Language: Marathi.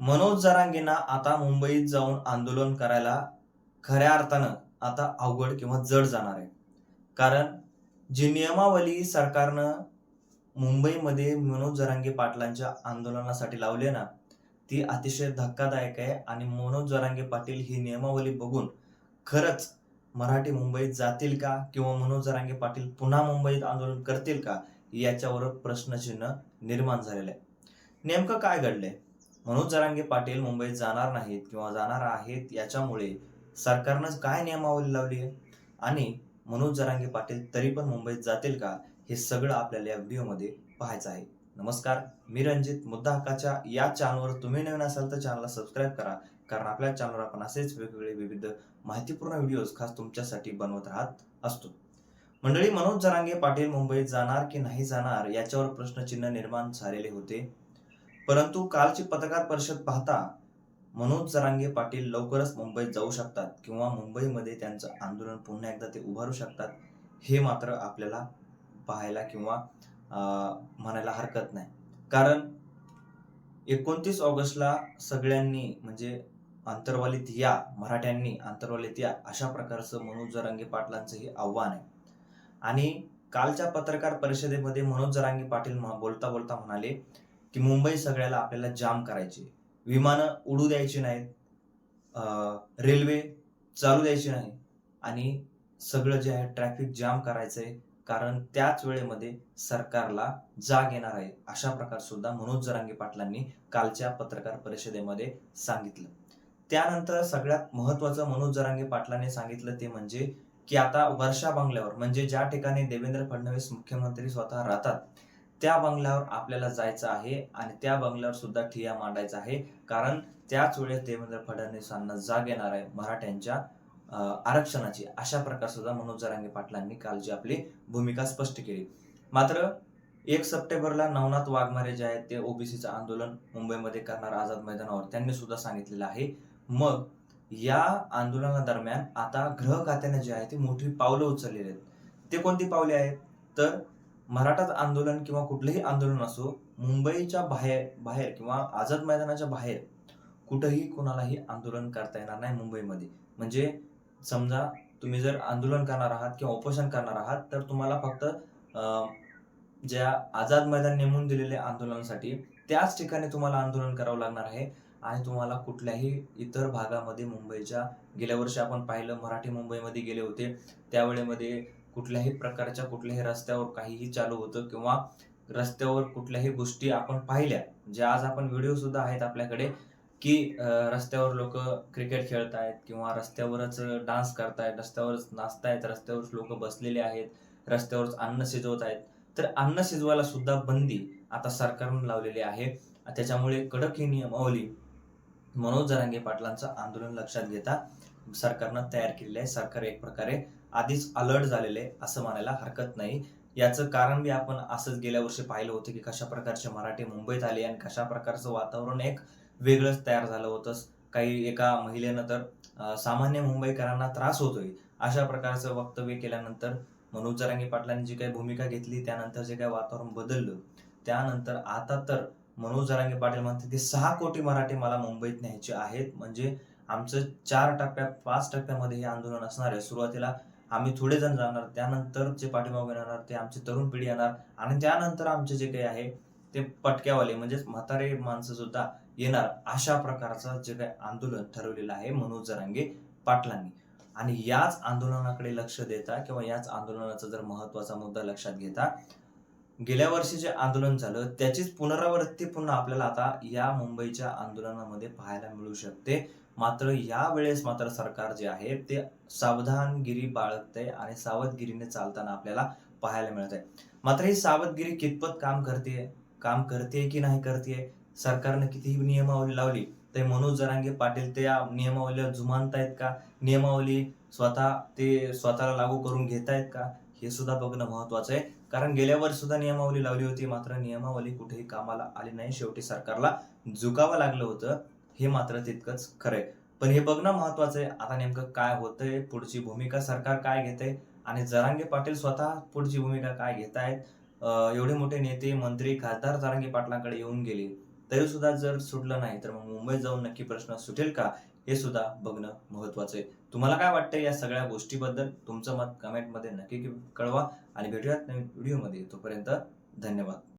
मनोज जरांगेंना आता मुंबईत जाऊन आंदोलन करायला खऱ्या अर्थानं आता अवघड किंवा जड जाणार आहे. कारण जी नियमावली सरकारनं मुंबईमध्ये मनोज जरांगे पाटलांच्या आंदोलनासाठी लावली आहे ना, ती अतिशय धक्कादायक आहे आणि मनोज जरांगे पाटील ही नियमावली बघून खरंच मराठी मुंबईत जातील का? किंवा मनोज जरांगे पाटील पुन्हा मुंबईत आंदोलन करतील का? याच्यावर प्रश्नचिन्ह निर्माण झालेलं आहे. नेमकं काय घडलंय? मनोज जरांगे पाटील मुंबईत जाणार नाहीत किंवा जाणार आहेत याच्यामुळे सरकारनं काय नियमावली लावली आहे आणि मनोज जरांगे पाटील तरी पण मुंबईत जातील का? हे सगळं आपल्याला या व्हिडिओमध्ये पाहायचं आहे. नमस्कार, मी रणजित. मुद्दा हक्काच्या या चॅनलवर तुम्ही नवीन असाल तर चॅनलला सबस्क्राईब करा, कारण आपल्या चॅनलवर आपण असेच वेगवेगळे विविध माहितीपूर्ण व्हिडिओज खास तुमच्यासाठी बनवत राहत असतो. मंडळी, मनोज जरांगे पाटील मुंबईत जाणार की नाही जाणार याच्यावर प्रश्नचिन्ह निर्माण झालेले होते. परंतु कालची पत्रकार परिषद पाहता मनोज जरांगे पाटील लवकरच मुंबईत जाऊ शकतात किंवा मुंबईमध्ये त्यांचं आंदोलन पुन्हा एकदा ते उभारू शकतात, हे मात्र आपल्याला पाहायला किंवा म्हणायला हरकत नाही. कारण 29 ऑगस्टला सगळ्यांनी म्हणजे अंतरवालीत या, मराठ्यांनी अंतरवालीत या, अशा प्रकारचं मनोज जरांगे पाटलांचं हे आव्हान आहे. आणि कालच्या पत्रकार परिषदेमध्ये मनोज जरांगे पाटील बोलता बोलता म्हणाले की मुंबई सगळ्याला आपल्याला जाम करायची, विमानं उडू द्यायची नाहीत, रेल्वे चालू द्यायची नाही आणि सगळं जे आहे ट्रॅफिक जाम करायचंय, कारण त्याच वेळेमध्ये सरकारला जाग येणार आहे, अशा प्रकार सुद्धा मनोज जरांगे पाटलांनी कालच्या पत्रकार परिषदेमध्ये सांगितलं. त्यानंतर सगळ्यात महत्वाचं मनोज जरांगे पाटलांनी सांगितलं ते म्हणजे की आता वर्षा बंगल्यावर, म्हणजे ज्या ठिकाणी देवेंद्र फडणवीस मुख्यमंत्री स्वतः राहतात, त्या बंगल्यावर आपल्याला जायचं आहे आणि त्या बंगल्यावर सुद्धा ठिय्या मांडायचा आहे. कारण त्याच वेळेस देवेंद्र फडणवीसांना जाग येणार आहे मराठ्यांच्या आरक्षणाची, अशा प्रकार सुद्धा मनोज जरांगे पाटलांनी कालची आपली भूमिका स्पष्ट केली. मात्र 1 सप्टेंबरला नवनाथ वाघमारे जे आहेत ते ओबीसीचं आंदोलन मुंबईमध्ये करणार आझाद मैदानावर, त्यांनी सुद्धा सांगितलेलं आहे. मग या आंदोलनादरम्यान आता गृह खात्याने जे आहे ती मोठी पावलं उचललेली आहेत. ते कोणती पावले आहेत? तर मराठा आंदोलन किंवा कुठलंही आंदोलन असो, मुंबईच्या बाहेर बाहेर किंवा आझाद मैदानाच्या बाहेर कुठंही कोणालाही आंदोलन करता येणार नाही मुंबईमध्ये. म्हणजे समजा तुम्ही जर आंदोलन करणार आहात किंवा उपोषण करणार आहात, तर तुम्हाला फक्त ज्या आझाद मैदान नेमून दिलेले आंदोलनासाठी त्याच ठिकाणी तुम्हाला आंदोलन करावं लागणार आहे आणि तुम्हाला कुठल्याही इतर भागामध्ये मुंबईच्या, गेल्या वर्षी आपण पाहिलं मराठी मुंबईमध्ये गेले होते, त्यावेळेमध्ये कुठल्याही प्रकारच्या कुठल्याही रस्त्यावर काहीही चालू होतं किंवा रस्त्यावर कुठल्याही गोष्टी आपण पाहिल्या, ज्या आज आपण व्हिडिओ सुद्धा आहेत आपल्याकडे, की रस्त्यावर लोक क्रिकेट खेळतायत किंवा रस्त्यावरच डान्स करतायत, रस्त्यावरच नाचतायत, रस्त्यावरच लोक बसलेले आहेत, रस्त्यावरच अन्न शिजवत आहेत. तर अन्न शिजवायला सुद्धा बंदी आता सरकारने लावलेली आहे. त्याच्यामुळे कडक ही नियमावली मनोज जरांगे पाटलांचं आंदोलन लक्षात घेता सरकारनं तयार केलेलं आहे. सरकार एक प्रकारे आधीच अलर्ट झालेले आहे असं म्हणायला हरकत नाही. याचं कारण बी आपण असंच गेल्या वर्षी पाहिलं होतं की कशा प्रकारचे मराठी मुंबईत आले आणि कशा प्रकारचं वातावरण एक वेगळंच तयार झालं होतं. काही एका महिलेनं तर सामान्य मुंबईकरांना त्रास होतोय अशा प्रकारचं वक्तव्य केल्यानंतर मनोज जरांगे पाटलांनी जी काही भूमिका घेतली, त्यानंतर जे काही वातावरण बदललं, त्यानंतर आता तर मनोज जरांगे पाटील म्हणतात की 6 कोटी मराठी मला मुंबईत न्यायचे आहेत. म्हणजे आमचं 4 टप्प्यात 5 टप्प्यामध्ये हे आंदोलन असणार आहे. सुरुवातीला आम्ही थोडे जण जाणार, त्यानंतर जे पाठीमागे येणार ते आमची तरुण पिढी येणार आणि त्यानंतर आमचे जे काही आहे ते पटक्यावाले म्हणजेच म्हातारे माणसं सुद्धा येणार. अशा प्रकारचं जे काही आंदोलन ठरवलेलं आहे मनोज जरांगे पाटलांनी. आणि याच आंदोलनाकडे लक्ष देता किंवा याच आंदोलनाचा जर महत्वाचा मुद्दा लक्षात घेता, गेल्या वर्षी जे आंदोलन झालं त्याचीच पुनरावृत्ती पुन्हा आपल्याला आता या मुंबईच्या आंदोलनामध्ये पाहायला मिळू शकते. मात्र यावेळेस मात्र सरकार जे आहे ते सावधानगिरी बाळगते आणि सावधगिरीने चालताना आपल्याला पाहायला मिळत आहे. मात्र ही सावधगिरी कितपत काम करते की नाही करते, सरकारने कितीही नियमावली लावली तर मनोज जरांगे पाटील त्या नियमावलीला जुमानतायत का, नियमावली ते स्वतःला लागू करून घेतायत का, हे सुद्धा बघणं महत्वाचं आहे. कारण गेल्या वर्षी सुद्धा नियमावली लावली होती, मात्र नियमावली कुठेही कामाला आली नाही. शेवटी सरकारला झुकावं लागलं होतं, हे मात्र तितकंच खरंय. पण हे बघणं महत्वाचं आहे आता नेमकं काय होतंय, पुढची भूमिका सरकार काय घेतंय आणि जरांगे पाटील स्वतः पुढची भूमिका काय घेतायत. एवढे मोठे नेते, मंत्री, खासदार जरांगे पाटलांकडे येऊन गेले, तरी सुद्धा जर सुटलं नाही तर मग मुंबईत जाऊन नक्की प्रश्न सुटेल का, हे सुद्धा बघणं महत्त्वाचं आहे. तुम्हाला काय वाटतं या सगळ्या गोष्टीबद्दल? तुमचं मत कमेंटमध्ये नक्की कळवा आणि भेटूयात नवीन व्हिडिओमध्ये. तोपर्यंत धन्यवाद.